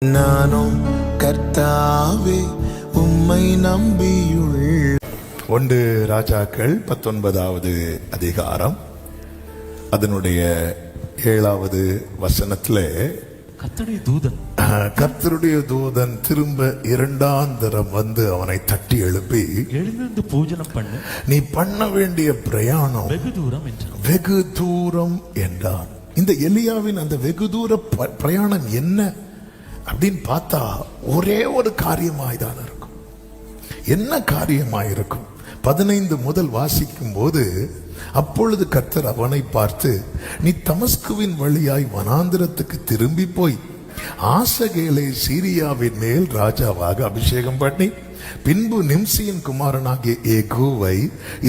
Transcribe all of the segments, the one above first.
நானும் கர்த்தாவே உம்மை நம்பியுள். 1 ராஜாக்கள் 19வது அதிகாரம் அதனுடைய 7வது வசனத்திலே கர்த்தருடைய தூதன் திரும்ப 2ஆம் தரம் வந்து அவனை தட்டி எழுப்பி, எழுந்து பூஜனம் பண்ணு, நீ பண்ண வேண்டிய பிரயாணம் வெகு தூரம் என்றான். இந்த எலியாவின் அந்த வெகு தூர பிரயாணம் என்ன அப்படின்னு பார்த்தா ஒரே ஒரு காரியமாய்தான் இருக்கும். என்ன காரியமாயிருக்கும்? 15 முதல் வாசிக்கும் போது, அப்பொழுது கர்த்தர் அவனை பார்த்து, நீ தமஸ்குவின் வழியாய் வனாந்திரத்துக்கு திரும்பி போய் ஆசகேலை சீரியாவின் மேல் ராஜாவாக அபிஷேகம் பண்ணி, பின்பு நிம்சியின் குமாரனாகிய ஏகூவை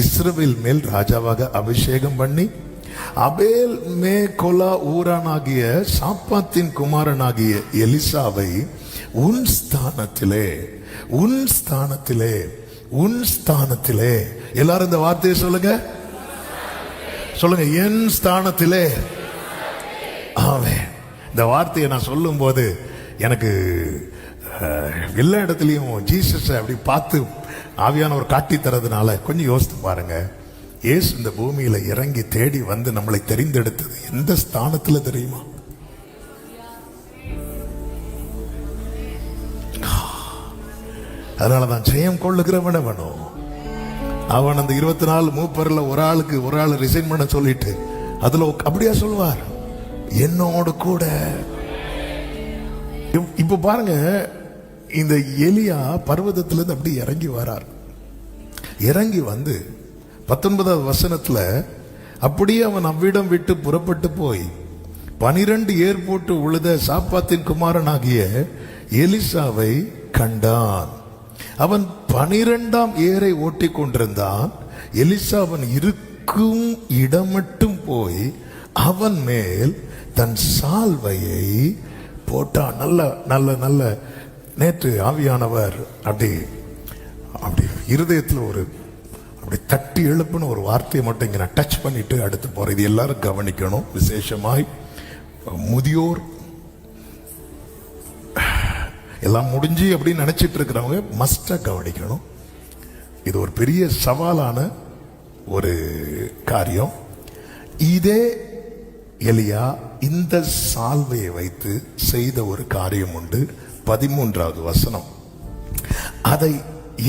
இஸ்ரவேல் மேல் ராஜாவாக அபிஷேகம் பண்ணி, அபேல் மே கொலா ஊரானாகிய சாப்பாத்தின் குமாரனாகிய எலிசாவை உன் ஸ்தானத்திலே எல்லாரும் இந்த வார்த்தையை சொல்லுங்க, என் ஸ்தானத்திலே. ஆமென். இந்த வார்த்தையை நான் சொல்லும் போது எனக்கு எல்லா இடத்துலையும் ஜீசஸ் அப்படி பார்த்து ஆவியானவர் காட்டி தரதுனால கொஞ்சம் யோசித்து பாருங்க. இயேசு இந்த பூமியில இறங்கி தேடி வந்து நம்மளை தெரிந்தெடுத்தது எந்த ஸ்தானத்துல தெரியுமா? அதனாலதான் ஜெயம் கொள்ளுகிறவன வேணும். அவன் அந்த 24 மூப்பர்ல ஒரு ஆள் ரிசைன் பண்ண சொல்லிட்டு அதுல அப்படியா சொல்வார், என்னோடு கூட. இப்ப பாருங்க, இந்த எலியா பர்வதத்திலிருந்து அப்படி இறங்கி வரார். இறங்கி வந்து 19வது வசனத்துல, அப்படியே அவன் அவ்விடம் விட்டு புறப்பட்டு போய் 12 ஏர் போட்டு உழுத சாப்பாத்தின் குமாரனாகிய எலிசாவை கண்டான். அவன் 12ஆம் ஏரை ஓட்டி கொண்டிருந்தான். எலிசா அவன் இருக்கும் இடம் மட்டும் போய் அவன் மேல் தன் சால்வையை போட்டான். நல்ல நல்ல நல்ல நேற்று ஆவியானவர் அப்படி இருதயத்தில் அப்படி தட்டி எழுப்புன ஒரு வார்த்தையை மட்டும் இங்க நான் டச் பண்ணிட்டு அடுத்து போறேன். இது எல்லாரும் கவனிக்கணும். விசேஷமாய் முதியோர் எல்லாம் முடிஞ்சு அப்படின்னு நினைச்சிட்டு இருக்கிறவங்க மஸ்டா கவனிக்கணும். இது ஒரு பெரிய சவாலான ஒரு காரியம். இதே எலியா இந்த சால்வையை வைத்து செய்த ஒரு காரியம் உண்டு. 13வது வசனம், அதை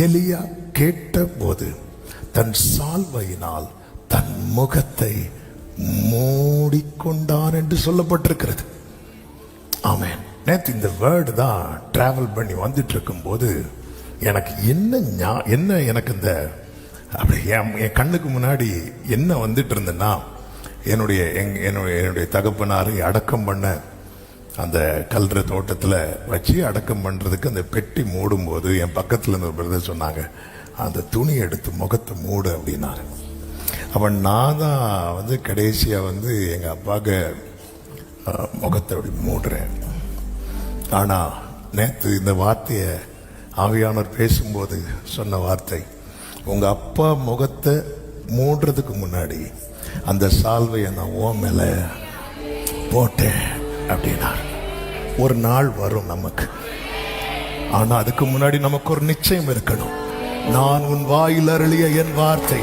எலியா கேட்ட போது தன் சால்வையினால் தன் முகத்தை மூடிக்கொண்டான் என்று சொல்லப்பட்டிருக்கிறது. ஆமென். நேற்று இந்த வேர்டு தான் டிராவல் பண்ணி வந்துட்டு இருக்கும் போது எனக்கு என்ன எனக்கு இந்த அப்படி என் கண்ணுக்கு முன்னாடி என்ன வந்துட்டு இருந்தேன்னா, என்னுடைய தகப்பனாரை அடக்கம் பண்ண அந்த கல்ற தோட்டத்தில் வச்சு அடக்கம் பண்ணுறதுக்கு அந்த பெட்டி மூடும் போது என் பக்கத்தில் இருந்த ஒரு பிரதர் சொன்னாங்க, அந்த துணி எடுத்து முகத்தை மூடு அப்படின்னாரு. அவன் நான் தான் வந்து கடைசியாக வந்து எங்கள் அப்பாவுக்கு முகத்தை அப்படி மூடுறேன். ஆனால் நேற்று இந்த வார்த்தையை ஆவியானவர் பேசும்போது சொன்ன வார்த்தை, உங்கள் அப்பா முகத்தை மூடுறதுக்கு முன்னாடி அந்த சால்வையை நான் ஓ மேலே போட்டேன் அப்படின்னார். ஒரு நாள் வரும் நமக்கு, ஆனால் அதுக்கு முன்னாடி நமக்கு ஒரு நிச்சயம் இருக்கணும். நான் உன் வாயில் அருளிய என் வார்த்தை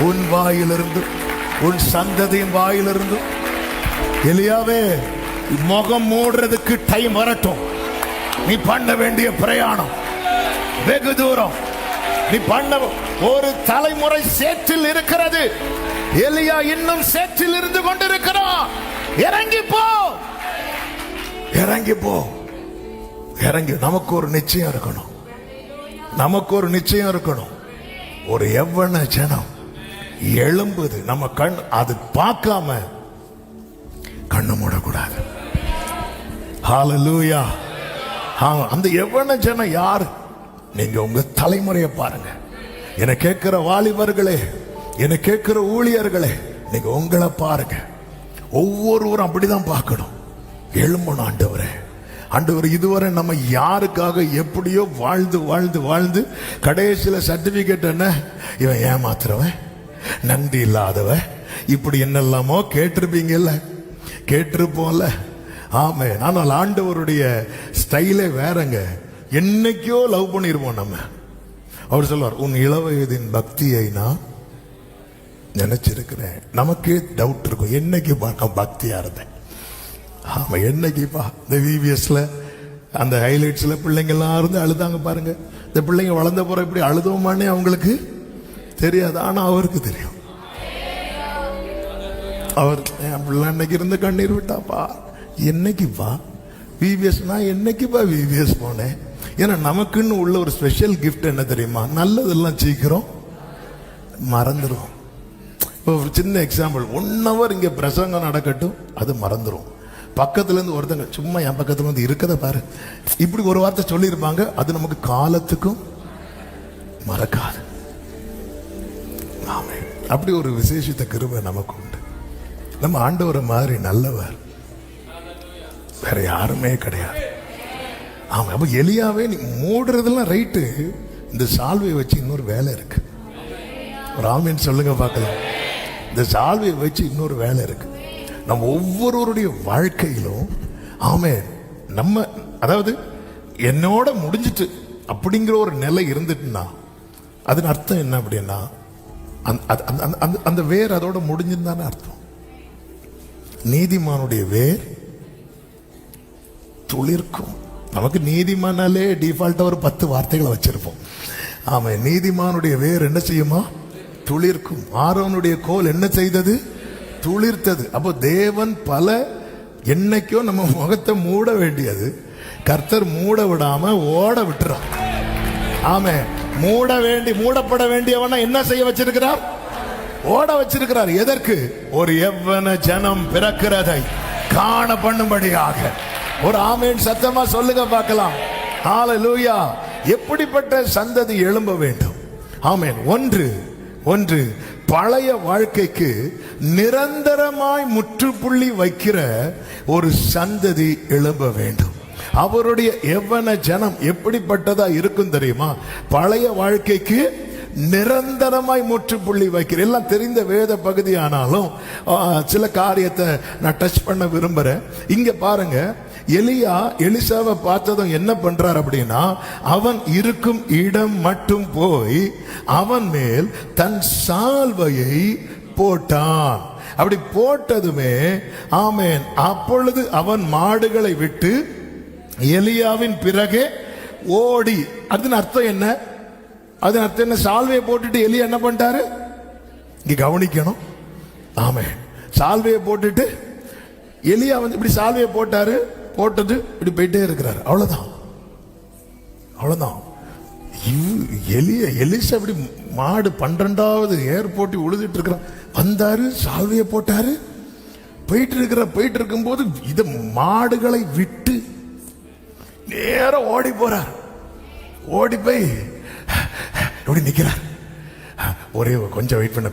உன் வாயிலிருந்து உன் சந்ததியின் வாயிலிருந்து, எலியாவே முகம் மூடுறதுக்கு டைம் வரட்டும். நீ பண்ண வேண்டிய பிரயாணம் வெகு தூரம். நீ பண்ண ஒரு தலைமுறை சேற்றில் இருக்கிறது. எலியா இன்னும் சேற்றில் இருந்து கொண்டிருக்கிறான். இறங்கி போ, இறங்கி போ, இறங்கி. நமக்கு ஒரு நிச்சயம் இருக்கணும். ஒரு எவ்வளவு ஜனம் எழும்புது நம்ம கண், அது பார்க்காம கண்ணு மூடக்கூடாது. ஹல்லேலூயா. அந்த எவ்வளவு ஜனம் யாரு? நீங்க உங்க தலைமுறையை பாருங்க. என்னை கேட்கிற வாலிபர்களே, என்னை கேட்கிற ஊழியர்களே, நீங்க உங்களை பாருங்க. ஒவ்வொருவரும் அப்படிதான் பார்க்கணும். எழும்பணும். ஆண்டவர் இதுவரை நம்ம யாருக்காக எப்படியோ வாழ்ந்து கடைசியில சர்டிபிகேட் என்ன, இவன் ஏமாத்துறவன், நன்றி இல்லாதவன், இப்படி என்னெல்லாமோ கேட்டிருப்பீங்கல்ல, கேட்டிருப்போம்ல. ஆமே. ஆனால் ஆண்டவருடைய ஸ்டைலே வேறங்க. என்னைக்கோ லவ் பண்ணிருவோம் நம்ம. அவர் சொல்வார், உன் இளவயதின் பக்தியை நான் நினைச்சிருக்கிறேன். நமக்கே டவுட் இருக்கும், என்னைக்கு பக்தியா இருந்தேன். ஆமா, என்னைக்குப்பா இந்த விவிஎஸ்ல அந்த ஹைலைட்ஸ்ல பிள்ளைங்க எல்லாம் இருந்து அழுதாங்க பாருங்க. இந்த பிள்ளைங்க வளர்ந்த போற இப்படி அழுதோமானே அவங்களுக்கு தெரியாது, ஆனா அவருக்கு தெரியும். அவர் என் பிள்ளை அன்னைக்கு இருந்து கண்ணீர் விட்டாப்பா. என்னைக்குப்பா விவிஎஸ், நான் என்னைக்குப்பா விவிஎஸ் போனேன். ஏன்னா நமக்குன்னு உள்ள ஒரு ஸ்பெஷல் கிஃப்ட் என்ன தெரியுமா, நல்லதெல்லாம் சீக்கிரம் மறந்துடும். இப்போ ஒரு சின்ன எக்ஸாம்பிள், 1 hour இங்க பிரசங்கம் நடக்கட்டும், அது மறந்துடும். பக்கத்துல இருந்து ஒருத்தங்க சும்மா என் பக்கத்துல வந்து இருக்கத பாரு, இப்படி ஒரு வார்த்தை சொல்லியிருப்பாங்க, அது நமக்கு காலத்துக்கும் மறக்காது. ஆமே. அப்படி ஒரு விசேஷித்த கிருபை நமக்கு உண்டு. நம்ம ஆண்டவரை மாதிரி நல்லவர் வேற யாருமே கிடையாது. ஆமா. அப்ப எலியாவே நீ மூடுறதெல்லாம் ரைட்டு, இந்த சால்வையை வச்சு இன்னொரு வேலை இருக்கு. ஒரு ஆமீன் சொல்லுங்க பார்க்கலாம். இந்த சால்வையை வச்சு இன்னொரு வேலை இருக்கு. நம்ம ஒவ்வொருவருடைய வாழ்க்கையிலும் ஆமே, நம்ம அதாவது என்னோட முடிஞ்சிட்டு அப்படிங்கிற ஒரு நிலை இருந்துட்டுன்னா அதன் அர்த்தம் என்ன அப்படின்னா, அந்த வேர் அதோட முடிஞ்சிருந்தானே அர்த்தம். நீதிமானுடைய வேர் துளிர்க்கும். நமக்கு நீதிமானாலே டிஃபால்ட்டா ஒரு 10 வார்த்தைகளை வச்சிருப்போம். ஆமா, நீதிமானுடைய வேர் என்ன செய்யுமா, துளிர்க்கும். ஆரோனுடைய கோல் என்ன செய்தது, துளிர்த்தது. அப்போ தேவன் பல என்னைக்கோ நம்ம முகத்தை மூட வேண்டியது கர்த்தர் மூட விடாம ஓட விட்டுறான். ஆமே. மூடப்பட வேண்டியவனா என்ன செய்ய வச்சிருக்கிறார், ஓட வச்சிருக்கிறார். எதற்கு, ஒரு எவ்வன ஜனம் பிறக்கிறதை காண பண்ணும்படியாக. ஒரு ஆமேன் சத்தமா சொல்லுங்க பார்க்கலாம். ஹல்லேலூயா. எப்படிப்பட்ட சந்ததி எழும்ப வேண்டும். ஆமேன். ஒன்று பழைய வாழ்க்கைக்கு நிரந்தரமாய் முற்றுப்புள்ளி வைக்கிற ஒரு சந்ததி எழும்ப வேண்டும். அவருடைய எவ்வன ஜனம் எப்படிப்பட்டதா இருக்கும் தெரியுமா, பழைய வாழ்க்கைக்கு நிரந்தரமாய் முற்றுப்புள்ளி வைக்கிற. எல்லாம் தெரிந்த வேத பகுதி ஆனாலும் சில காரியத்தை நான் டச் பண்ண விரும்புறேன். இங்க பாருங்க, எலியா எலிசாவை பார்த்ததும் என்ன பண்றார் அப்படின்னா, அவன் இருக்கும் இடம் மட்டும் போய் அவன் மேல் தன் சால்வையை போட்டான். அப்படி போட்டதுமே ஆமேன், அப்பொழுது அவன் மாடுகளை விட்டு எலியாவின் பிறகே ஓடி. அதன் அர்த்தம் என்ன, அதன் அர்த்தம் என்ன, சால்வையை போட்டுட்டு எலியா என்ன பண்ணிட்டாரு, இங்க கவனிக்கணும். ஆமேன். சால்வையை போட்டுட்டு எலியா வந்து இப்படி சால்வையை போட்டது இப்படி போயிட்டே இருக்கிறார். அவ்வளவுதான். எலிசா இப்படி மாடு 12வது ஏர்போர்ட் உழுதுட்டு இருக்கிறான். வந்தாரு, சால்வையை போட்டாரு, போயிட்டு இருக்கும்போது இத மாடுகளை விட்டு நேரம் ஓடி போறார். ஓடி போய் இப்படி நிக்கிறார். ஒரே கொஞ்சம் வெயிட் பண்ண.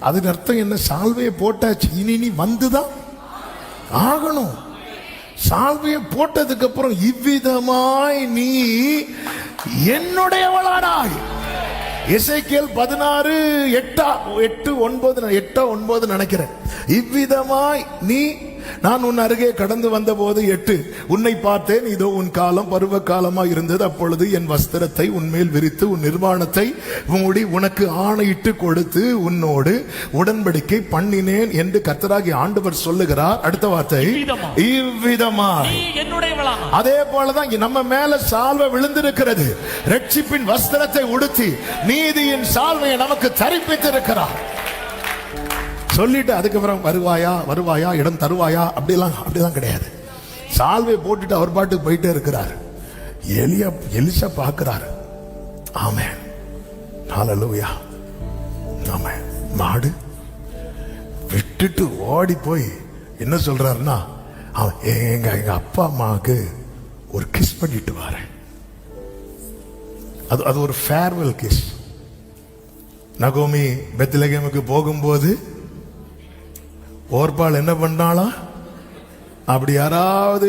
அதுக்கு அர்த்தம் என்ன, சால்வையை போட்டாச்சு, இனி வந்துதான் ஆகணும். சால்வையை போட்டதுக்கு அப்புறம் இவ்விதமாய் நீ என்னுடையவளானாய். எசேக்கியேல் 16:8-9 நினைக்கிறேன். இவ்விதமாய் நீ, நான் உன் அருகே கடந்து வந்த போது 8 உன்னை பார்த்தேன், இதோ உன் காலம் பருவ காலமாக இருந்தது. அப்பொழுது என் வஸ்திரத்தை உன்மேல் விரித்து உன் நிர்வாணத்தை மூடி உனக்கு ஆணையிட்டு கொடுத்து உன்னோடு உடன்படிக்கை பண்ணினேன் என்று கர்த்தராகிய ஆண்டவர் சொல்லுகிறார். அடுத்த வார்த்தை, இவ்விதமாய். அதே போலதான் நம்ம மேல சால்வை விழுந்திருக்கிறது. ரட்சிப்பின் வஸ்திரத்தை உடுத்தி நீதியின் சால்வையை நமக்கு தரிப்பித்திருக்கிறார். சொல்லிட்டு அதுக்கப்புறம் வருவாயா இடம் தருவாயா அப்படிலாம் கிடையாது. சால்வை போட்டுட்டு அவர் பாட்டுக்கு போயிட்டே இருக்கிறார். எலிசா பார்க்கிறார். ஆமென். ஹல்லேலூயா. ஆமென். மாடு விட்டுட்டு ஓடி போய் என்ன சொல்றாருன்னா, எங்க அப்பா அம்மாவுக்கு ஒரு கிஸ் பண்ணிட்டு வரேன். அது ஒரு ஃபேர்வெல் கிஸ். நகோமி பெத்லகேமுக்கு போகும்போது ஓர்பால் என்ன பண்ணாளா, அப்படி யாராவது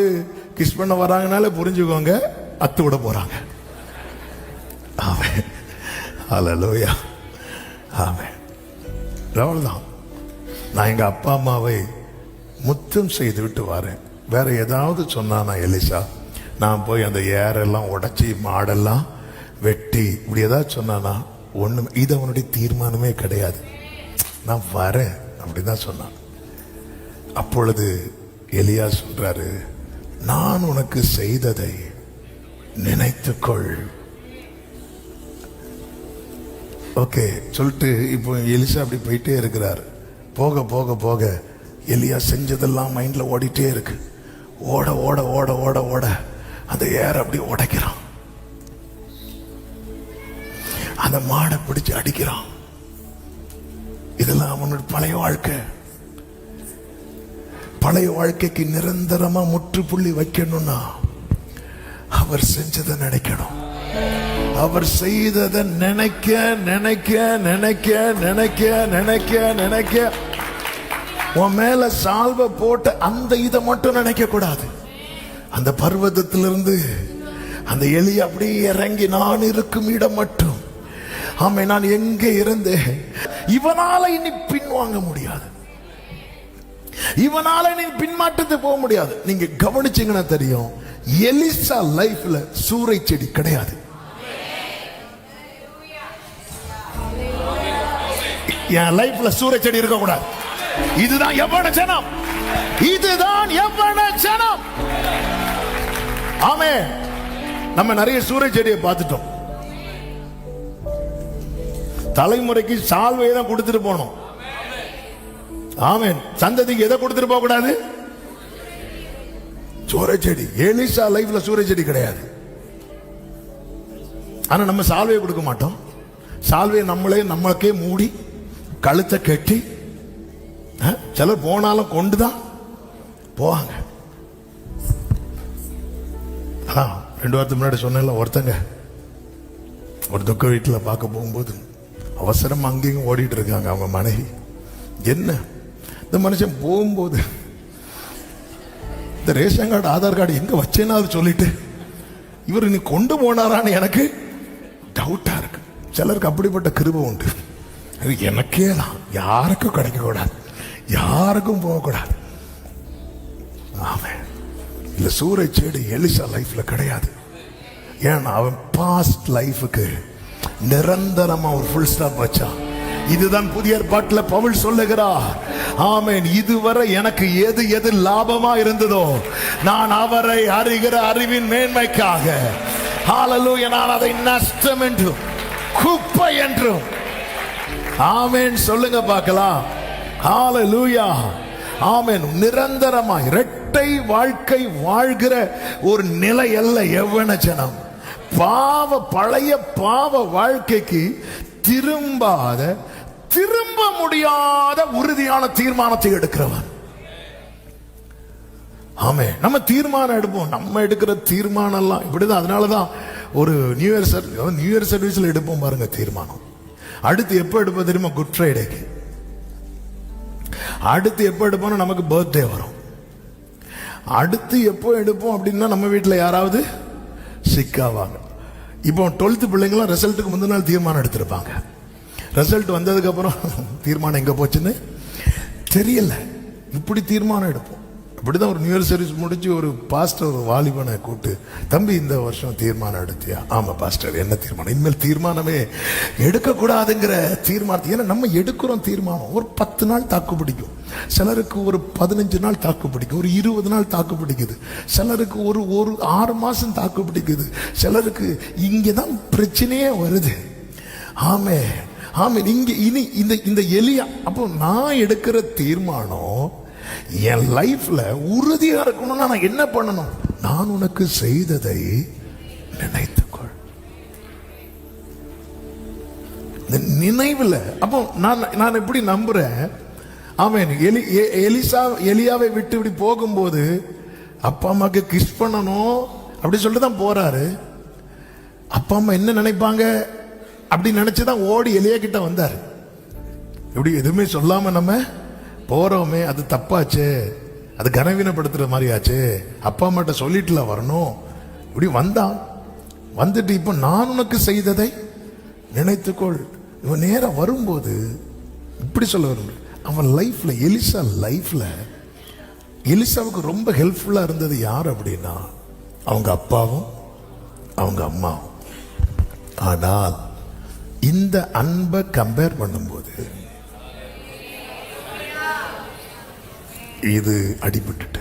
கிஸ் பண்ண வராங்கனால புரிஞ்சுக்கோங்க, அத்து விட போறாங்க. ஆமென். ஹல்லேலூயா. ஆமென். அவ்வளவுதான். நான் எங்க அப்பா அம்மாவை முத்தம் செய்து விட்டு வரேன். வேற ஏதாவது சொன்னானா எலிசா? நான் போய் அந்த ஏரெல்லாம் உடைச்சி மாடெல்லாம் வெட்டி இப்படி ஏதாவது சொன்னானா? ஒண்ணு. இது அவனுடைய தீர்மானமே கிடையாது. நான் வரேன் அப்படிதான் சொன்னான். அப்பொழுது எலியா சொல்றாரு, நான் உனக்கு செய்ததை நினைத்துக்கொள். ஓகே சொல்லிட்டு இப்போ எலிசா அப்படி போயிட்டே இருக்கிறார். போக போக போக எலியா செஞ்சதெல்லாம் மைண்ட்ல ஓடிட்டே இருக்கு. ஓட ஓட ஓட ஓட ஓட அந்த ஏர் அப்படி உடைக்கிறான். அந்த மாடை பிடிச்சு அடிக்கிறான். இதெல்லாம் அவனுடைய பழைய வாழ்க்கை. பழைய வாழ்க்கைக்கு நிரந்தரமா முற்றுப்புள்ளி வைக்கணும்னா அவர் செஞ்சதை நினைக்கணும். அவர் செய்ததை நினைக்க நினைக்க நினைக்க நினைக்க நினைக்க நினைக்க உன் மேல சால்வை போட்ட அந்த இதை மட்டும் நினைக்க கூடாது. அந்த பர்வதத்திலிருந்து அந்த எலி அப்படியே இறங்கி நான் இருக்கும் இடம் மட்டும், ஆமே, நான் எங்க இருந்தேன், இவனால இனி பின்வாங்க முடியாது, இவனால இனி பின்மாற்றத்தை போக முடியாது. நீங்க கவனிச்சீங்கன்னா தெரியும், எலிசா லைஃப்ல சூறை செடி கிடையாது. என் லைஃப்ல சூறை செடி இருக்க கூடாது. இதுதான் எவ்வளவு ஜனம், இதுதான் எவ்வளவு ஜனம். ஆமே, நம்ம நிறைய சூறை செடியை பார்த்துட்டோம். தலைமுறைக்கு சால்வையை தான் கொடுத்துட்டு போனோம். ஆமென். சந்ததிக்கு எதை கொடுத்துட்டு போக கூடாது? சூறை செடி. எலிசா லைஃப்ல சூறை செடி கிடையாது. ஆனா நம்ம சால்வையை கொடுக்க மாட்டோம். சால்வையை நம்மளுக்கே மூடி கழுத்தை கட்டி, சிலர் போனாலும் கொண்டுதான் போவாங்க. 2 வாரத்துக்கு முன்னாடி சொன்ன ஒருத்தங்க ஒரு துக்க வீட்டில் பார்க்க போகும்போது அவசரம் அங்கேயும் ஓடிட்டு இருக்காங்க. அவங்க மனைவி, என்ன இந்த மனுஷன் போகும்போது இந்த ரேஷன் கார்டு ஆதார் கார்டு எங்க வச்சேன்னா அது சொல்லிட்டு இவர் நீ கொண்டு போனாரான்னு எனக்கு டவுட்டா இருக்கு. சிலருக்கு அப்படிப்பட்ட கிருபை உண்டு. அது எனக்கே தான், யாருக்கும் கிடைக்க கூடாது, யாருக்கும் போகக்கூடாது. ஆமென். இல்ல சூறை செடி எலிசா லைஃப்ல கிடையாது. ஏன்னா அவன் பாஸ்ட் லைஃபுக்கு நிரந்தரமா ஒரு ஃபுல் ஸ்டாப் வச்சான். இதுதான் புதிய ஏற்பாட்டில் பவுல் சொல்லுகிறார். ஆமென். இதுவரை எனக்கு எது எது லாபமா இருந்ததோ நான் அவரை அறிகிற அறிவின் மேன்மைக்காக, ஹalleluya, நான் அதை நஷ்டம் என்றும் குப்பை என்றும், ஆமென் சொல்லுங்க பார்க்கலாம். ஹalleluya, ஆமென். நிரந்தரமா இரட்டை வாழ்க்கை வாழ்கிற ஒரு நிலை அல்ல யௌவன ஜனம். பழைய பாவ வாழ்க்கைக்கு திரும்ப முடியாத உறுதியான தீர்மானத்தை எடுக்கிறவன். ஆமே, நம்ம தீர்மானம் எடுப்போம். நம்ம எடுக்கிற தீர்மானம் எல்லாம் இப்படிதான். அதனாலதான் ஒரு நியூ இயர் சர்வீஸ்ல எடுப்போம் பாருங்க தீர்மானம். அடுத்து எப்ப எடுப்போம் தெரியுமா? குட் ஃப்ரைடேக்கு. அடுத்து எப்போ எடுப்போம்? நமக்கு பர்த்டே வரும். அடுத்து எப்போ எடுப்போம் அப்படின்னா நம்ம வீட்டில் யாராவது சிக்காவாங்க. இப்போ 12th பிள்ளைங்களாம் ரிசல்ட்டுக்கு முந்தின நாள் தீர்மானம் எடுத்திருப்பாங்க. ரிசல்ட் வந்ததுக்கு அப்புறம் தீர்மானம் எங்க போச்சுன்னு தெரியல. இப்படி தீர்மானம் எடுப்போம். இப்படிதான் ஒரு நியூ இயர் சர்வீஸ் முடிச்சு ஒரு பாஸ்டர் ஒரு வாலிபனை கூப்பிட்டு, தம்பி இந்த வருஷம் தீர்மானம் எடுத்தியா? ஆமா பாஸ்டர். என்ன தீர்மானம்? இனிமேல் தீர்மானமே எடுக்கக்கூடாதுங்கிற தீர்மானத்தை. ஏன்னா நம்ம எடுக்கிறோம் தீர்மானம். ஒரு 10 நாள் தாக்கு பிடிக்கும், சிலருக்கு ஒரு 15 நாள் தாக்கு பிடிக்கும், ஒரு 20 நாள் தாக்கு பிடிக்குது, சிலருக்கு ஒரு 6 மாசம் தாக்கு பிடிக்குது, சிலருக்கு இங்கதான் பிரச்சனையே வருது. ஆமே ஆமே. இங்க இனி இந்த எலியா. அப்போ நான் எடுக்கிற தீர்மானம் என் லைஃப்ல உறுதியா இருக்கணும்னா நான் என்ன பண்ணணும்? நான் உனக்கு செய்ததை நினைத்துக்கொள். நினைவுல. அப்போ நான் எப்படி நம்புறேன்? ஆமென். எலியாவை விட்டு இப்படி போகும்போது அப்பா அம்மாக்கு கிஸ் பண்ணணும் அப்படி சொல்லிட்டு தான் போறாரு. அப்பா அம்மா என்ன நினைப்பாங்க அப்படி நினைச்சுதான் ஓடி எலியா கிட்ட வந்தாரு. இப்படி எதுவுமே சொல்லாம நம்ம போறோமே, அது தப்பாச்சு, அது கனவீனப்படுத்துற மாதிரி ஆச்சு, அப்பா அம்மாட்ட சொல்லிட்டுல வரணும். இப்படி வந்தான். வந்துட்டு இப்போ நான் உனக்கு செய்ததை நினைத்துக்கொள். இவன் நேரம் வரும்போது இப்படி சொல்ல வரும். அவன் லைஃப்ல, எலிசா லைஃப்ல எலிசாவுக்கு ரொம்ப ஹெல்ப்ஃபுல்லா இருந்தது யார் அப்படின்னா அவங்க அப்பாவும் அவங்க அம்மாவும். ஆனால் இந்த அன்பை கம்பேர் பண்ணும்போது இது அடிபட்டுட்டு.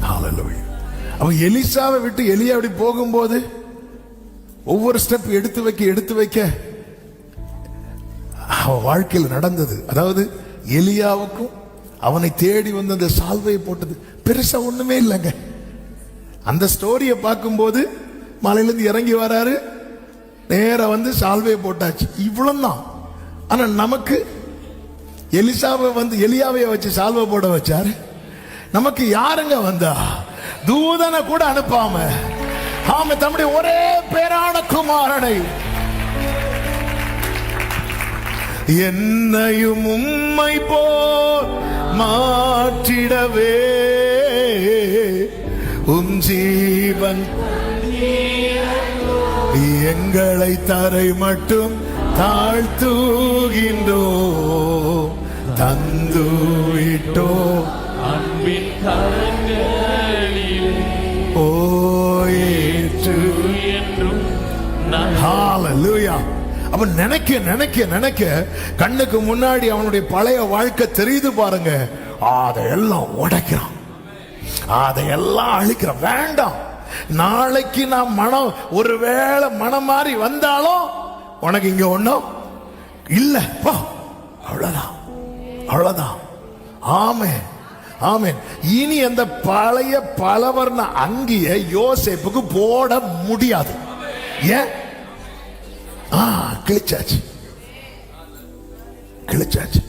ஹல்லேலூயா. அவன் எலிசாவை விட்டு எலியா அப்படி போகும்போது ஒவ்வொரு ஸ்டெப் எடுத்து வைக்க அவன் வாழ்க்கையில் நடந்தது. அதாவது எலியாவுக்கும் அவனை தேடி வந்து அந்த சால்வையை போட்டது பெருசா ஒண்ணுமே இல்லைங்க. அந்த ஸ்டோரியை பார்க்கும்போது மலையிலிருந்து இறங்கி வராரு, நேரா வந்து சால்வையை போட்டாச்சு, இவ்வளவுதான். ஆனா நமக்கு எலியாவை வச்சு சால்வை போட வச்சாரு. நமக்கு யாருங்க வந்தா? தூதனை கூட அனுப்பாம ஆமா தம்முடைய ஒரே பேரான குமாரனை என்னையும் உம்மை போல் மாற்றிடவே ஜீவன் எங்களை தரை மட்டும் தாழ்த்துகின்றோ தந்துவிட்டோ அன்பின் கரங்களில் ஓயேற்று என்றும் ஹல்லேலூயா. அப்ப நினைக்க கண்ணுக்கு முன்னாடி அவனுடைய பழைய வாழ்க்கை தெரியுது பாருங்க. அதையெல்லாம் உடைக்கிறான், அதையெல்லாம் அழிக்கிறான். வேண்டாம், நாளைக்கு நான் மனம் ஒருவேளை மனம் மாறி வந்தாலும் உனக்கு இங்க ஒண்ணும் இல்ல, அவ்வளவுதான் அவ்வளவுதான். ஆமென் ஆமென். இனி அந்த பழைய பலவர்ண அங்கிய யோசேப்புக்கு போட முடியாது. ஏன்? கிழிச்சாச்சு.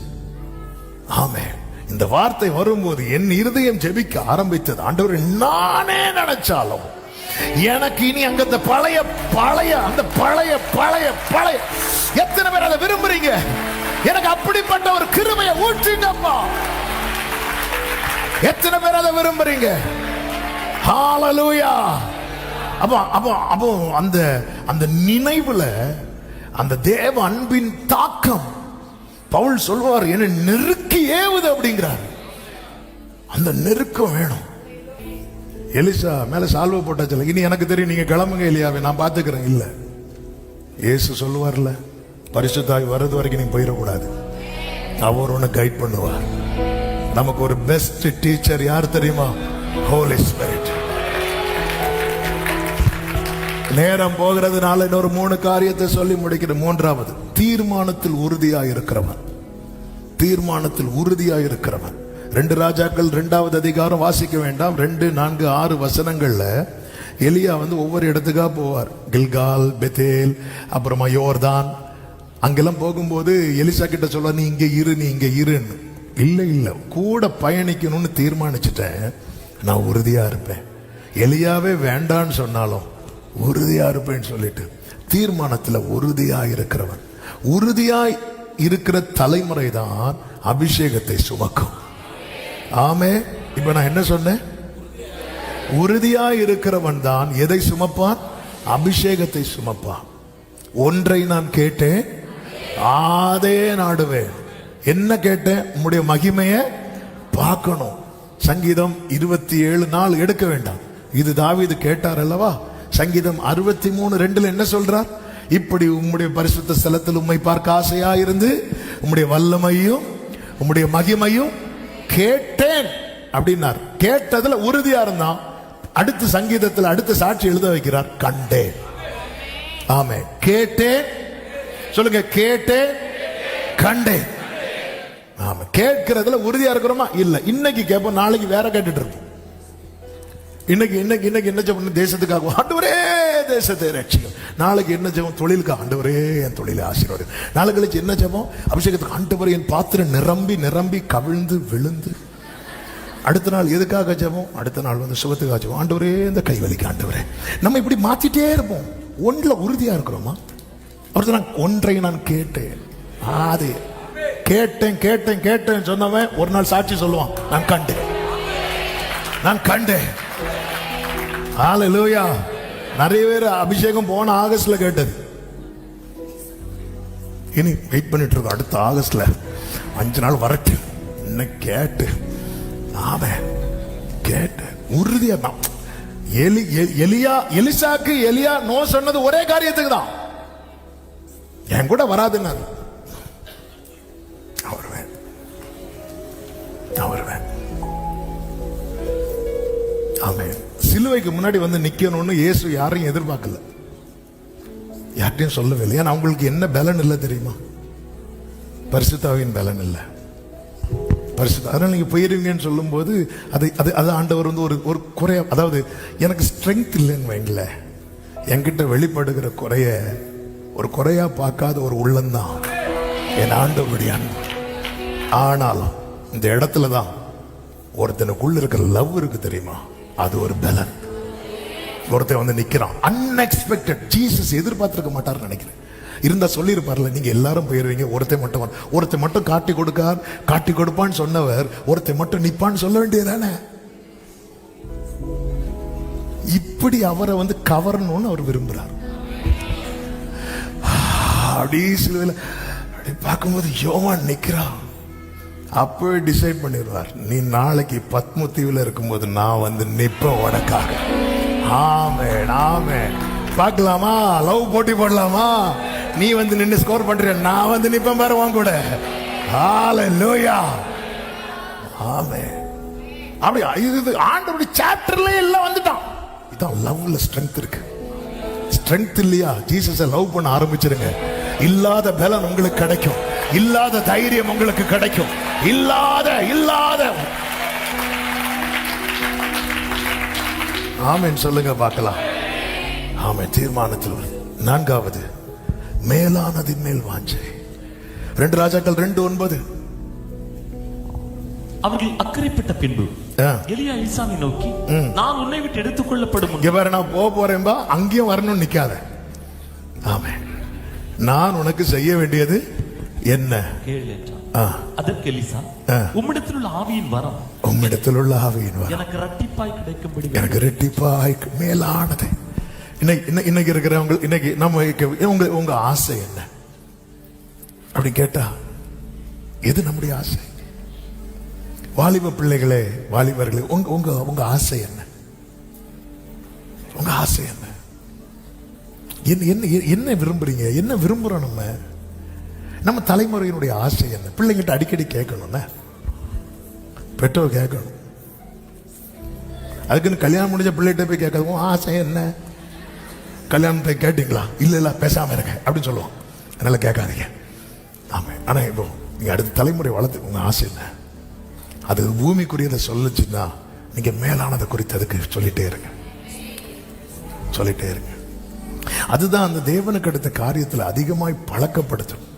ஆமென். இந்த வார்த்தை வரும்போது என் இருதயம் ஜெபிக்க ஆரம்பித்தது. ஆண்டவரே, நானே நினைச்சாலும் எனக்கு இனி அங்க அந்த பழைய அந்த பழைய எத்தனை பேர் அதை விரும்புறீங்க? எனக்கு அப்படிப்பட்ட ஒரு கிருபையை ஊற்றுங்கப்பா. எத்தனை பேர் அதை விரும்புறீங்க? ஹல்லேலூயா. அப்போ அந்த நினைவுல அந்த தேவ அன்பின் தாக்கம் பவுல் சொல்வார், என்ன நெருக்கி ஏவுது அப்படிங்கிறார். அந்த நெருக்கம் வேணும். எலிசா மேல சால்வை போட்டாச்சு, இனி எனக்கு தெரியும், நீங்க கிளம்புங்க எலியாவே, நான் பாத்துக்கிறேன். இல்ல, இயேசு சொல்லுவார்ல, பரிசுத்தாய் வர்றது வரைக்கும் நீ போயிடக்கூடாது, அவர் உன்னை கைட் பண்ணுவார். நமக்கு ஒரு பெஸ்ட் டீச்சர் யார் தெரியுமா? ஹோலி ஸ்பிரிட். நேரம் போகிறதுனால இன்னொரு 3 காரியத்தை சொல்லி முடிக்கிற. மூன்றாவது, தீர்மானத்தில் உறுதியாய் இருக்கிறவன். தீர்மானத்தில் உறுதியாய் இருக்கிறவன். 2 ராஜாக்கள் 2வது அதிகாரம் வாசிக்க வேண்டாம். 2, 4, 6 வசனங்கள்ல எலியா ஒவ்வொரு இடத்துக்கா போவார். கில்கால், பெத்தேல், அப்புறமா யோர்தான். அங்கெல்லாம் போகும்போது எலிசா கிட்ட சொல்ல, நீ இங்க இருன்னு. இல்ல கூட பயணிக்கணும்னு தீர்மானிச்சுட்டேன், நான் உறுதியா இருப்பேன். எலியாவே வேண்டான்னு சொன்னாலும் உறுதியா இருப்பேன்னு சொல்லிட்டு தீர்மானத்துல உறுதியாய் இருக்கிறவன். உறுதியாய் இருக்கிற தலைமுறை தான் அபிஷேகத்தை சுமக்கும். ஆமே. இப்ப நான் என்ன சொன்னேன்? உறுதியாய் இருக்கிறவன் தான் எதை சுமப்பான்? அபிஷேகத்தை சுமப்பான். ஒன்றை நான் கேட்டேன், அதே நாடுவேன். என்ன கேட்டேன்? உம்முடைய மகிமையை பார்க்கணும். சங்கீதம் 27:4 எடுக்க வேண்டாம், இது தாவீது கேட்டார் அல்லவா? சங்கீதம் 63:2 என்ன சொல்றார்? இப்படி உம்முடைய பரிசுத்த ஸ்தலத்தில் உம்மை பார்க்க ஆசையா இருந்து உம்முடைய வல்லமையும் உம்முடைய மகிமையும் கேட்டேன் அப்படின்னார். கேட்டதுல உறுதியா இருந்தான். அடுத்த சங்கீதத்தில் அடுத்த சாட்சி எழுத வைக்கிறார், கண்டேன். ஆமே. கேட்டேன் சொல்லுங்க, கேட்டேன் கண்டேன். ஆமா. கேட்கிறதுல உறுதியா இருக்கிறோமா? இல்ல. இன்னைக்கு கேட்போம், நாளைக்கு வேற கேட்டுட்டு இருப்போம். இன்னைக்கு என்ன ஜெபம்? தேசத்துக்காக, ஆண்டவரே தேசத்தை ரட்சிக்கும். நாளைக்கு என்ன ஜெபம்? தொழிலுக்கு, ஆண்டவரே என் தொழிலை ஆசீர்வாதம். நாளை கழிச்சு என்ன ஜெபம்? அபிஷேகத்துக்கு, ஆண்டவரே என் பாத்திரம் நிரம்பி கவிழ்ந்து விழுந்து. அடுத்த நாள் எதுக்காக ஜெபம்? அடுத்த நாள் சுகத்துக்காக ஜெபம். ஆண்டவரே இந்த கைவலிக்கு, ஆண்டவரே. நம்ம இப்படி மாத்திட்டே இருப்போம். ஒன்றுல உறுதியா இருக்கிறோமா? நான் ஒன்றை நான் கேட்டேன், அது கேட்டேன் சொன்னவன் ஒரு நாள் சாட்சி சொல்லுவான், நான் கண்டேன். ஹல்லேலூயா. நிறைய பேர் அபிஷேகம் போன ஆகஸ்ட்ல கேட்டது. இனி வெயிட் பண்ணிட்டு இருக்கோம். அடுத்த ஆகஸ்ட்ல 5 நாள் வரட்டு இன்னும் கேட்டு ஆமென் கேட்டு உறுதியா தான். எலிசாக்கு எலியா நோ சொன்னது ஒரே காரியத்துக்கு தான், என் கூட வராதுன்னு. வருவேன். ஆமென். சிலுவைக்கு முன்னாடி வந்து நிக்கணும்னு இயேசு யாரையும் எதிர்பார்க்கல, யார்ட்டையும் சொல்லவே இல்லை. ஏன்னா அவங்களுக்கு என்ன பலன் இல்லை தெரியுமா? பரிசுத்தாவின் பலன் இல்லை. அதனால நீங்க போயிருவீங்கன்னு சொல்லும் போது அது ஆண்டவர் வந்து ஒரு குறைய, அதாவது எனக்கு ஸ்ட்ரென்த் இல்லைன்னு வைங்கள, என்கிட்ட வெளிப்படுகிற ஒரு குறையா பார்க்காத ஒரு உள்ளம்தான் என் ஆண்டவருடைய அன்பு. ஆனாலும் இந்த இடத்துலதான் ஒருத்தனுக்குள்ள இருக்கிற லவ் இருக்கு தெரியுமா, அது ஒரு பலன். ஒருத்தன் வந்து நிக்கிறான் அன்எக்ஸ்பெக்டட், ஜீசஸ் எதிர்பார்த்திருக்க மாட்டார்னு நினைக்கிறேன். இருந்தா சொல்லி இருப்பார்ல, நீங்க எல்லாரும் போயிருவீங்க, ஒருத்தன் மட்டும் காட்டி கொடுப்பான்னு சொன்னவர் ஒருத்தன் மட்டும் நிப்பான்னு சொல்ல வேண்டியதானே. இப்படி அவரை வந்து கவரணும்னு அவர் விரும்புறார். அப்படி சிலுவையில் அப்படி பார்க்கும்போது யோவான் நிக்கிறான். அப்பவே டிசைட் பண்ணிடுவார், நீ நாளைக்கு பத்மதீவுல இருக்கும்போது நான் வந்து நிப்பேன் உனக்காக. ஆமென் ஆமென். பார்க்கலாமா, லவ் போட்டி போடலாமா? நீ வந்து நின்று ஸ்கோர் பண்றிய, நான் வந்து நிப்பேன் பாரு உன் கூட. ஹalleluya ஆமென். அப்படி இது ஆண்டவருடைய சாப்டர்ல எல்லாம் வந்துட்டான். இதான் லவ்ல ஸ்ட்ரெngth இருக்கு. ஸ்ட்ரெngth இல்லையா, ஜீசஸை லவ் பண்ண ஆரம்பிச்சிருங்க. இல்லாத பலன் உங்களுக்கு கிடைக்கும், இல்லாத தைரியம் உங்களுக்கு கிடைக்கும், இல்லாத ஆமென் சொல்லுங்க பார்க்கலாம். ஆமென். தீர்மானத்தில் 4வது மேலானதின் மேல் வாஞ்சை. 2 ராஜாக்கள் 2:9. அவர்கள் அக்கறைப்பட்ட பின்பு எலியா எலிசாவை நோக்கி, நான் உன்னை விட்டு எடுத்துக் கொள்ளப்படும் நான் போறேன்பா, அங்கேயும் வரணும்னு நிக்காத. ஆமென். நான் உனக்கு செய்ய வேண்டியது என்ன கேள் என்றான். அதற்கு எலிசா, உம்மிடத்தில் உள்ள ஆவியின் வரம் எனக்கு இரட்டிப்பாய் கிடைக்கும்படி, எனக்கு இரட்டிப்பாய் மேலானது. இன்னைக்கு இருக்கிறவங்க, இன்னைக்கு நம்ம உங்க ஆசை என்ன அப்படி கேட்டா எது நம்முடைய ஆசை? வாலிப பிள்ளைகளே, வாலிபர்களே, உங்க ஆசை என்ன? உங்க ஆசை என்ன? என்ன விரும்புறீங்க? என்ன விரும்புறோம்? நம்ம தலைமுறையினுடைய ஆசை என்ன? பிள்ளைங்கிட்ட அடிக்கடி கேட்கணும், பெற்றோர் கேட்கணும். அதுக்குன்னு கல்யாணம் முடிஞ்ச பிள்ளைகிட்ட போய் கேட்காத ஆசை என்ன, கல்யாணம் போய் கேட்டீங்களா, இல்ல பேசாம இருக்க அப்படின்னு சொல்லுவோம். அதனால கேட்காதீங்க. ஆமா. ஆனா இப்போ நீங்க அடுத்த தலைமுறை வளர்த்து உங்க ஆசை என்ன? அது பூமிக்குரியதை சொல்லுச்சுன்னா நீங்க மேலானதை குறித்து அதுக்கு சொல்லிட்டே இருங்க. அதுதான் அந்த தேவனுக்கு அடுத்த காரியத்தில் அதிகமாய் பழக்கப்படுத்தணும்.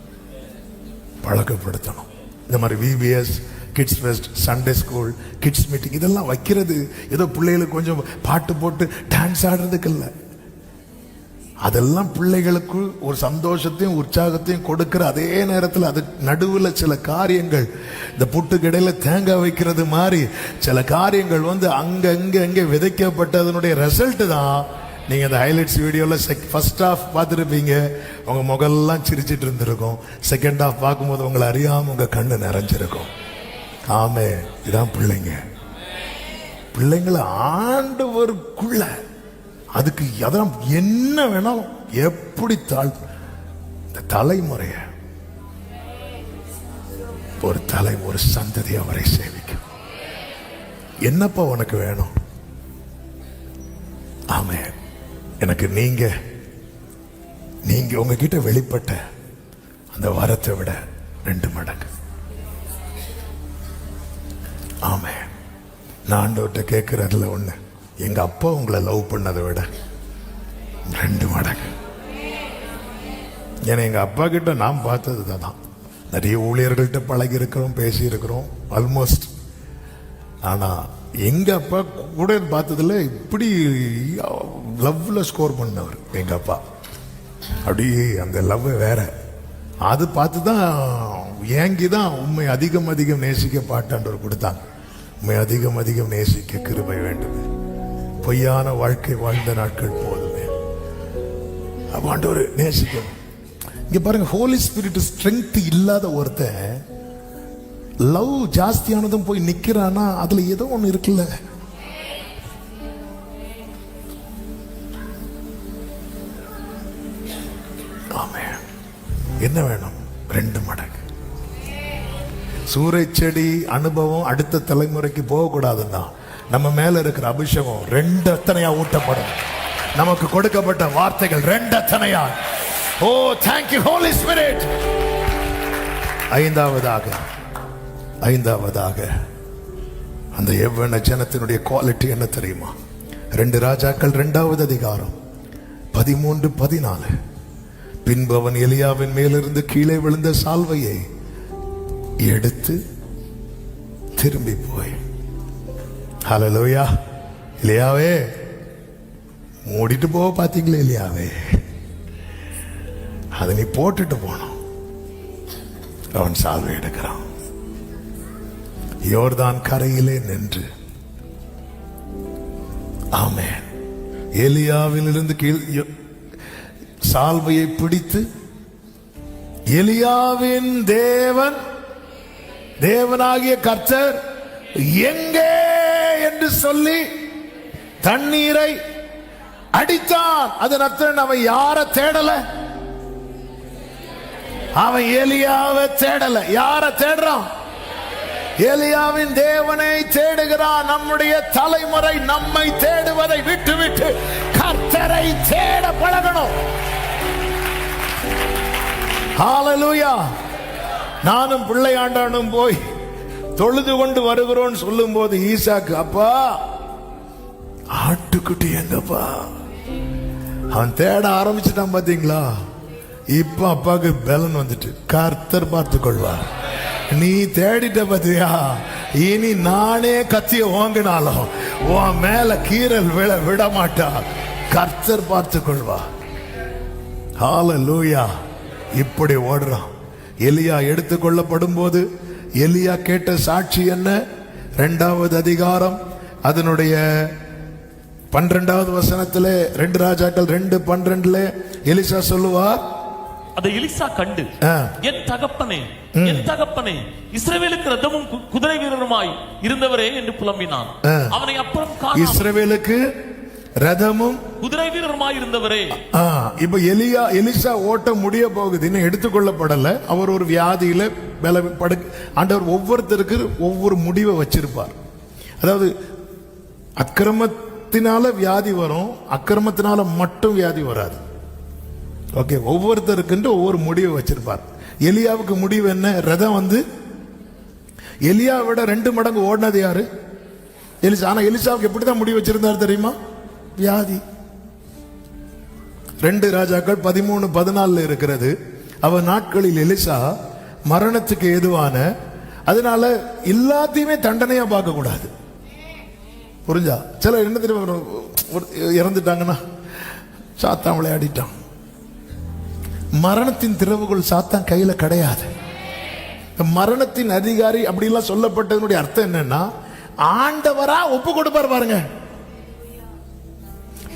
இந்த மாதிரி VBS, kids fest, Sunday school, kids meeting இதெல்லாம் வைக்கிறது ஏதோ பிள்ளைகளுக்கு கொஞ்சம் பாட்டு போட்டு டான்ஸ் ஆடுறதுக்கு இல்லை. அதெல்லாம் பிள்ளைகளுக்கு ஒரு சந்தோஷத்தையும் உற்சாகத்தையும் கொடுக்கிற அதே நேரத்தில் அது நடுவில் சில காரியங்கள், இந்த புட்டுக்கு இடையில தேங்காய் வைக்கிறது மாதிரி சில காரியங்கள் வந்து அங்கே விதைக்கப்பட்டதனுடைய ரிசல்ட் தான். நீங்க இந்த ஹைலைட்ஸ் வீடியோல ஃபர்ஸ்ட் ஹாஃப் பார்த்துருப்பீங்க, உங்க முகெல்லாம் சிரிச்சிட்டு இருந்திருக்கும். செகண்ட் ஹாஃப் பார்க்கும்போது உங்களை அறியாம உங்க கண்ணு நிறைஞ்சிருக்கும். ஆமே. இதான் பிள்ளைங்களை ஆண்டவருக்குள்ள அதுக்கு அதெல்லாம் என்ன வேணாலும் எப்படி இந்த தலைமுறைய ஒரு சந்ததி அவரை சேவிக்கும். என்னப்பா உனக்கு வேணும்? ஆமே. எனக்கு நீங்க உங்ககிட்ட வெளிப்பட்ட அந்த வரத்தை விட 2 மடங்கு. ஆமே. நான் ஆண்டவர்கிட்ட கேட்கறதுல ஒண்ணு, எங்க அப்பா உங்களை லவ் பண்ணதை விட 2 மடங்கு. ஏன்னா எங்க அப்பா கிட்ட நான் பார்த்தது தான். நிறைய ஊழியர்கள்ட்ட பழகி இருக்கிறோம், பேசி இருக்கிறோம் ஆல்மோஸ்ட். ஆனா எங்க அப்பா கூட பார்த்ததுல இப்படி லவ்ல ஸ்கோர் பண்ணவர் எங்க அப்பா. அப்படி அந்த லவ் வேற. அது பார்த்துதான் ஏங்கிதான் உண்மை அதிகம் நேசிக்க பாட்டாண்டவர் கொடுத்தாங்க. உண்மை அதிகம் நேசிக்க கிருபை வேண்டும், பொய்யான வாழ்க்கை வாழ்ந்த நாட்கள் போதுமே. ஆண்டவர் நேசிக்கணும். இங்க பாருங்க, ஹோலி ஸ்பிரிட் ஸ்ட்ரென்த் இல்லாத ஒருத்தன் லவ் ஜாஸ்தியானதும் போய் நிக்கிறானா அதுல ஏதோ ஒண்ணு இருக்குல்ல. ஆமென். என்ன வேணும்? 2 மடங்கு. சூறைச்செடி அனுபவம் அடுத்த தலைமுறைக்கு போக கூடாதுன்னா நம்ம மேல இருக்கிற அபிஷேகம் 2 அத்தனையா ஊட்டப்படும். நமக்கு கொடுக்கப்பட்ட வார்த்தைகள் 2 அத்தனையா. ஓ thank you Holy Spirit. ஐந்தாவதாக அந்த எவ்வளவு ஜனத்தினுடைய குவாலிட்டி என்ன தெரியுமா? 2 ராஜாக்கள் 2வது அதிகாரம் 13-14. பின்பு அவன் எலியாவின் மேலிருந்து கீழே விழுந்த சால்வையை எடுத்து திரும்பி போய், ஹல்லேலூயா, எலியாவே மூடிட்டு போக பாத்தீங்களே எலியாவே, அதை நீ போட்டுட்டு போனோம். அவன் சால்வை எடுக்கிறான். யோர்தான் கரையிலே நின்று, ஆமென், எலியாவிலிருந்து கீழ் சால்வையை பிடித்து, எலியாவின் தேவனாகிய கர்த்தர் எங்கே என்று சொல்லி தண்ணீரை அடித்தான். அதன் அர்த்தம் அவன் யார தேடல? அவன் எலியாவை தேடல. யார தேடுறான்? எலியாவின் தேவனை தேடுகிறான். நம்முடைய தலைமுறை நம்மை தேடுவதை விட்டு கர்த்தரை தேட பழகணும். ஹல்லேலூயா. நானும் பிள்ளையாண்டானும் போய் தொழுது கொண்டு வருகிறோம் சொல்லும் போது ஈசாக்கு, அப்பா ஆட்டுக்குட்டி எங்கப்பா? அவன் தேட ஆரம்பிச்சுட்டான் பாத்தீங்களா? இப்ப அப்பாவுக்கு பலன் வந்துட்டு, கர்த்தர் பார்த்து கொள்வார். நீ தேடிட்ட பாத்தியா? இனி நானே கத்திய ஓங்கினாலும் உன் மேல கீரல் விட மாட்டா. கர்த்தர் பார்த்து கொள்வார். ஹல்லேலூயா. இப்படி ஓடுறான். எலியா எடுத்துக்கொள்ளப்படும் போது எலியா கேட்ட சாட்சி என்ன? 2வது அதிகாரம் அதனுடைய 12வது வசனத்திலே 2 ராஜாக்கள் 2:12 எலிசா சொல்லுவார், அதை எலிசா கண்டு, என் தகப்பனே இஸ்ரவேலுக்கு ரதமும் குதிரை வீரருமாய் இருந்தவரே என்று புலம்பினான். அவனை அப்புறம் இஸ்ரவேலுக்கு ரதமும் குதிரை வீரருமாய் இருந்தவரே. இப்ப எலிசா ஓட்ட முடிய போகுது, இன்னும் எடுத்துக்கொள்ளப்படல. அவர் ஒரு வியாதியில ஆண்டவர் ஒவ்வொருத்தருக்கு ஒவ்வொரு முடிவை வச்சிருப்பார். அதாவது அக்கிரமத்தினால வியாதி வரும், அக்கிரமத்தினால மட்டும் வியாதி வராது. ஓகே, ஒவ்வொருத்தருக்கு ஒவ்வொரு முடிவை வச்சிருப்பார். எலியாவுக்கு முடிவு என்ன? ரதம் வந்து எலியா விட 2 மடங்கு ஓடினது யாரு? எலிசா. ஆனா எலிசாவுக்கு எப்படிதான் முடிவு வச்சிருந்தாரு தெரியுமா? வியாதி. 2 ராஜாக்கள் 13-14 இருக்கிறது. அவன் நாட்களில் எலிசா மரணத்துக்கு ஏதுவான, அதனால எல்லாத்தையுமே தண்டனையா பார்க்க கூடாது. புரிஞ்சா? சில என்ன தெரியுமா, இறந்துட்டாங்கன்னா சாத்தான் விளையாடிட்டான். மரணத்தின் திறவுகள் சாத்தான் கையில கிடையாது. மரணத்தின் அதிகாரி அப்படிலாம் சொல்லப்பட்டதனுடைய அர்த்தம் என்னன்னா, ஆண்டவரா ஒப்பு கொடுப்பார் பாருங்க.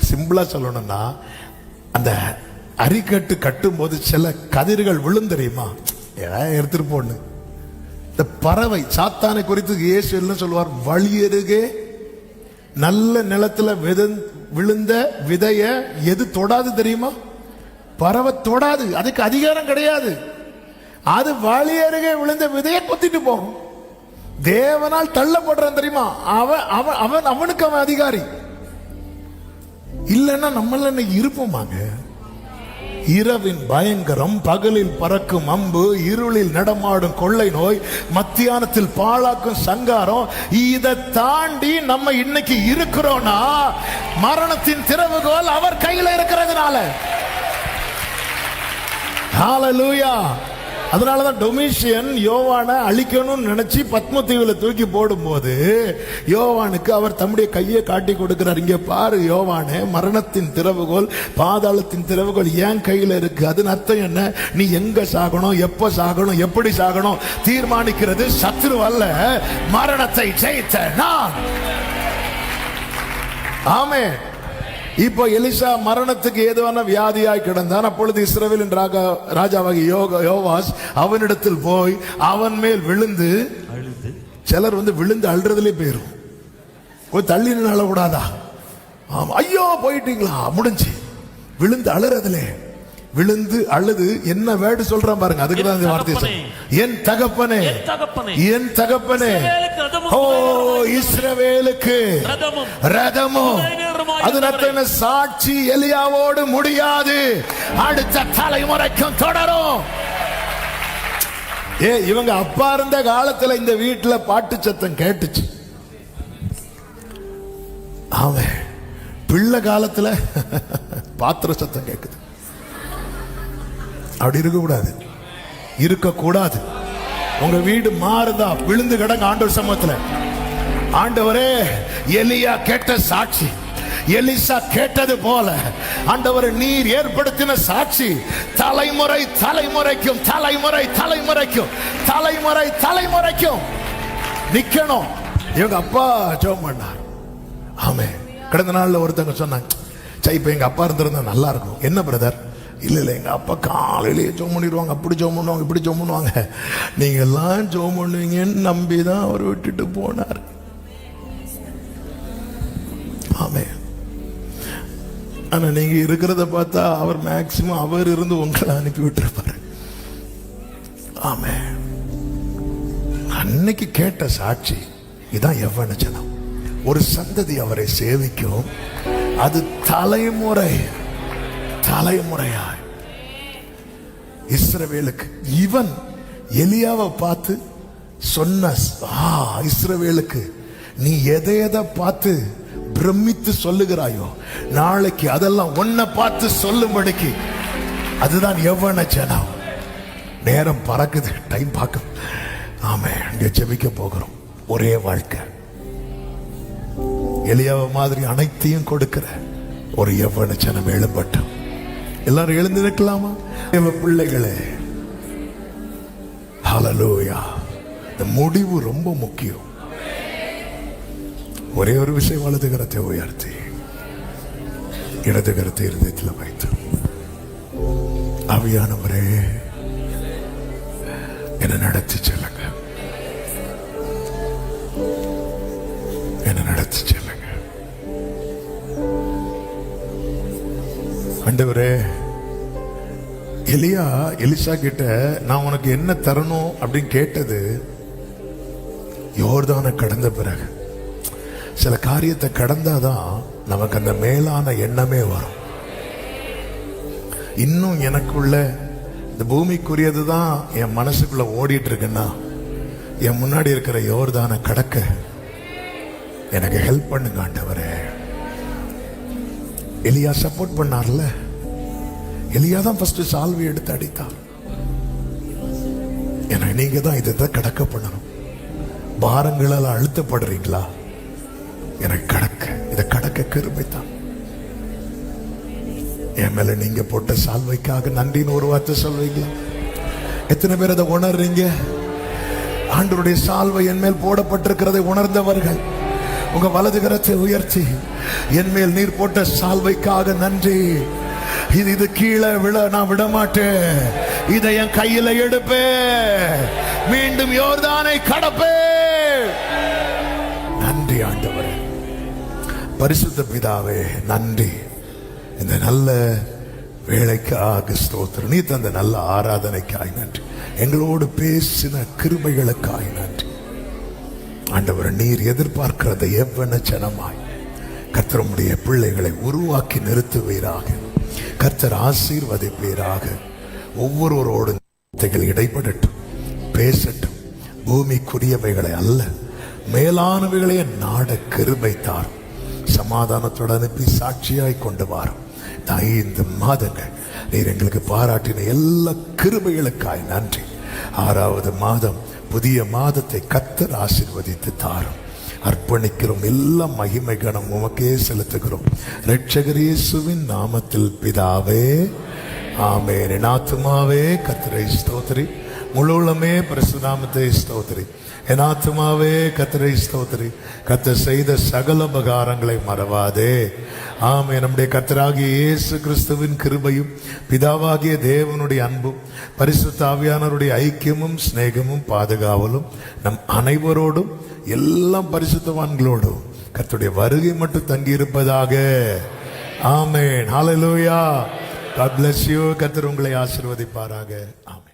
சிம்பிளா சொல்லணும்னா, அந்த அரிக்கட்டு கட்டும் போது சில கதிர்கள் விழும் தெரியுமா? எடுத்துட்டு போன்னு. இந்த பறவை சாத்தானை குறித்து இயேசு என்ன சொல்வார்? வழியருகே நல்ல நிலத்துல விழுந்த விதைய எது தொடாது தெரியுமா? பறவை தொடாது, அதுக்கு அதிகாரம் கிடையாது. அது வழி அருகே விழுந்த விதையை கொத்திட்டு போகும். தேவனால் தள்ளப்படுறான் தெரியுமா? அவனுக்கு அவன் அதிகாரி. இல்லைன்னா நம்மள இருப்போமாங்க. இரவின் பயங்கரம், பகலில் பறக்கும் அம்பு, இருளில் நடமாடும் கொள்ளை நோய், மத்தியானத்தில் பாழாக்கும் சங்காரம், இதை தாண்டி நம்ம இன்னைக்கு இருக்கிறோம்னா மரணத்தின் திறவுகோல் அவர் கையில இருக்கிறதுனால. ஹல்லேலூயா. அதனாலதான் டொமிஷியன் யோவானை அழிக்கணும்னு நினைச்சு பத்மதீவுல தூக்கி போடும் போது யோவானுக்கு அவர் தம்முடைய கையை காட்டி கொடுக்கிறார். இங்க பாரு யோவானே, மரணத்தின் திறவுகோல், பாதாளத்தின் திறவுகோல் என் கையில இருக்கு. அதன் அர்த்தம் என்ன? நீ எங்க சாகணும், எப்ப சாகணும், எப்படி சாகணும் தீர்மானிக்கிறது சத்ரு அல்ல, மரணத்தை ஜெயித்த நான். ஆமென். இப்போ எலிசா மரணத்துக்கு ஏதுவான வியாதியாய் கிடந்தான். அப்பொழுது இஸ்ரவேலின் ராஜாவாகிய யோவாஸ் அவனிடத்தில் போய் அவன் மேல் விழுந்து அழுது. சிலர் விழுந்து அழுறதுலே போயிரும். போய் தள்ளி நின்று அழக்கூடாதா? ஆமா, ஐயோ போயிட்டீங்களா முடிஞ்சு விழுந்து அழுறதுலே விழுந்து அழுது என்ன வேர்டு சொல்றான் பாருங்க. அதுக்கு தான் இந்த வார்த்தை, என் தகப்பனே என் தகப்பனே. ஓ இஸ்ரவேலுக்கு ரதமும் அது சாட்சி எலியாவோடு முடியாது, அடுத்த தலைமுறைக்கும் தொடரும். இவங்க அப்பா இருந்த காலத்துல இந்த வீட்டுல பாட்டு சத்தம் கேட்டுச்சு. அவன் பிள்ளை காலத்துல பாத்திர சத்தம் கேக்குது. அப்படி இருக்க கூடாது. உங்க வீடு மாறுதா, விழுந்து கிடங்க ஆண்டவர் சமூகத்துல. ஆண்டவரே, எலியா கேட்ட சாட்சி, எலிசா கேட்டது போல ஆண்டவரே நீர் ஏற்படுத்தின சாட்சி தலைமுறை தலைமுறைக்கும் தலைமுறை தலைமுறைக்கும் தலைமுறை தலைமுறைக்கும் நிக்கணும். இவங்க அப்பா ஜெபம் பண்ணார். ஆமே. கடந்த நாள்ல ஒருத்தங்க சொன்னாங்க, இப்ப எங்க அப்பா இருந்திருந்தா நல்லா இருக்கும். என்ன பிரதர்? இல்ல எங்க அப்பா காலையிலேயே ஜெபம் பண்ணிடுவாங்க, அப்படி ஜெபம் பண்ணுவாங்க, இப்படி ஜெபம் பண்ணுவாங்க. நீங்க எல்லாம் ஜெபம் பண்ணுவீங்கன்னு நம்பிதான் அவர் விட்டுட்டு போனார். ஆமே. ஆனா நீங்க இருக்கிறத பார்த்தா அவர் மேக்சிமம் அவர் இருந்து உங்களை அனுப்பி விட்டுருப்பாரு. ஆமே. அன்னைக்கு கேட்ட சாட்சி இதான் எவ்வளவு ஜனம். ஒரு சந்ததி அவரை சேவிக்கும். அது தலைமுறை தலைமுறையாய் இஸ்ரவேலுக்கு. இவன் எலியாவை பார்த்து சொன்ன, இஸ்ரவேலுக்கு நீ எதை எதை பார்த்து பிரமித்து சொல்லுகிறாயோ நாளைக்கு அதெல்லாம் ஒன்ன பார்த்து சொல்லும்படிக்கு. அதுதான் எவ்வளவு ஜனம். நேரம் பறக்குது, டைம் பார்க்க. ஆமே. அங்க ஜெபிக்க போகிறோம். ஒரே வாழ்க்கை. எலியாவை மாதிரி அனைத்தையும் கொடுக்கிற ஒரு எவ்வளவு ஜனம் எழும்பட்டும். எல்லாரும் எழுந்து நிற்கலாமா? பிள்ளைகளே, ஹல்லேலூயா. இந்த முடிவு ரொம்ப முக்கியம். ஒரே ஒரு விஷயம், வலது கரத்தை உயர்த்தி இடது கரத்தை இருதயத்தில் வைத்து, ஆவியானவரே என்னை நடத்தி செல்லுங்க, என்னை நடத்தி செல்லுங்க. ஆண்டவரே, எலியா எலிசா கிட்ட நான் உனக்கு என்ன தரணும் அப்படின்னு கேட்டது யோர்தானை கடந்த பிறகு. சில காரியத்தை கடந்தாதான் நமக்கு அந்த மேலான எண்ணமே வரும். இன்னும் எனக்குள்ள இந்த பூமிக்குரியதுதான் என் மனசுக்குள்ள ஓடிட்டு இருக்குன்னா, என் முன்னாடி இருக்கிற யோர்தானை கடக்க எனக்கு ஹெல்ப் பண்ணுங்க ஆண்டவரே. எலியா சப்போர்ட் பண்ணார்ல. எலியா தான் ஃபர்ஸ்ட் சால்வை எடுத்து அடித்தார். எனக்கு நீங்க தான் இதை கடக்க பண்ணணும். பாரங்களால் அழுத்தப்படுறீங்களா? எனக்கு கடக்க, இதை கடக்க கிருபை தான். என் மேல நீங்க போட்ட சால்வைக்காக நன்றின்னு ஒரு வார்த்தை சொல்வீங்களா? எத்தனை பேர் அதை உணர்றீங்க? ஆண்டவருடைய சால்வை என் மேல் போடப்பட்டிருக்கிறதை உணர்ந்தவர்கள் உங்க வலது கரத்தை உயர்த்தி, என் மேல் நீர் போட்ட சால்வைக்காக நன்றி. இது கீழே விழ நான் விட மாட்டேன். இதை என் கையில எடுப்பே, மீண்டும் யோர்தானை கடப்பே. நன்றி ஆண்டவரே. பரிசுத்த பிதாவே நன்றி. இந்த நல்ல வேலைக்காக ஸ்தோத்திரம். நீ தந்த நல்ல ஆராதனைக்காய் நன்றி. எங்களோடு பேசின கிருபைகளுக்காய் நன்றி ஆண்டவர். நீர் எதிர்பார்க்கிறதை எவ்வளவு ஜனமாய் கர்த்தருடைய பிள்ளைகளை உருவாக்கி நிறுத்துவீராக. கர்த்தர் ஆசீர்வதிப்பீராக. ஒவ்வொருவரோடு இடைப்படட்டும், பேசட்டும். பூமிக்குரியவைகளை அல்ல, மேலானவைகளை நாட கிருபை தாரும். சமாதானத்தோடு அனுப்பி சாட்சியாய் கொண்டு வாரும். 5 மாதங்கள் நீர் எங்களுக்கு பாராட்டின எல்லா கிருபைகளுக்காய் நன்றி. 6வது மாதம், புதிய மாதத்தை கர்த்தர் ஆசீர்வதித்து தாரும். அர்ப்பணிக்கிறோம். எல்லா மகிமை கனம் உமக்கே செலுத்துகிறோம். இரட்சகர் இயேசுவின் நாமத்தில் பிதாவே, ஆமென். என் ஆத்துமாவே கர்த்தரை ஸ்தோத்திரி, முழு உள்ளமே பரிசுநாமத்தை ஸ்தோத்திரி. என் ஆத்துமாவே கர்த்தரை ஸ்தோத்திரி. கர்த்தர் செய்த சகல உபகாரங்களை மறவாதே. ஆமே. நம்முடைய கர்த்தராகிய இயேசு கிறிஸ்துவின் கிருபையும் பிதாவாகிய தேவனுடைய அன்பும் பரிசுத்த ஆவியானவருடைய ஐக்கியமும் சிநேகமும் பாதுகாவலும் நம் அனைவரோடும் எல்லாம் பரிசுத்தவான்களோடும் கர்த்தருடைய வருகை மட்டும் தங்கி இருப்பதாக. ஆமென். ஹல்லேலூயா. God bless you. கர்த்தர் உங்களை ஆசீர்வதிப்பாராக. ஆமென்.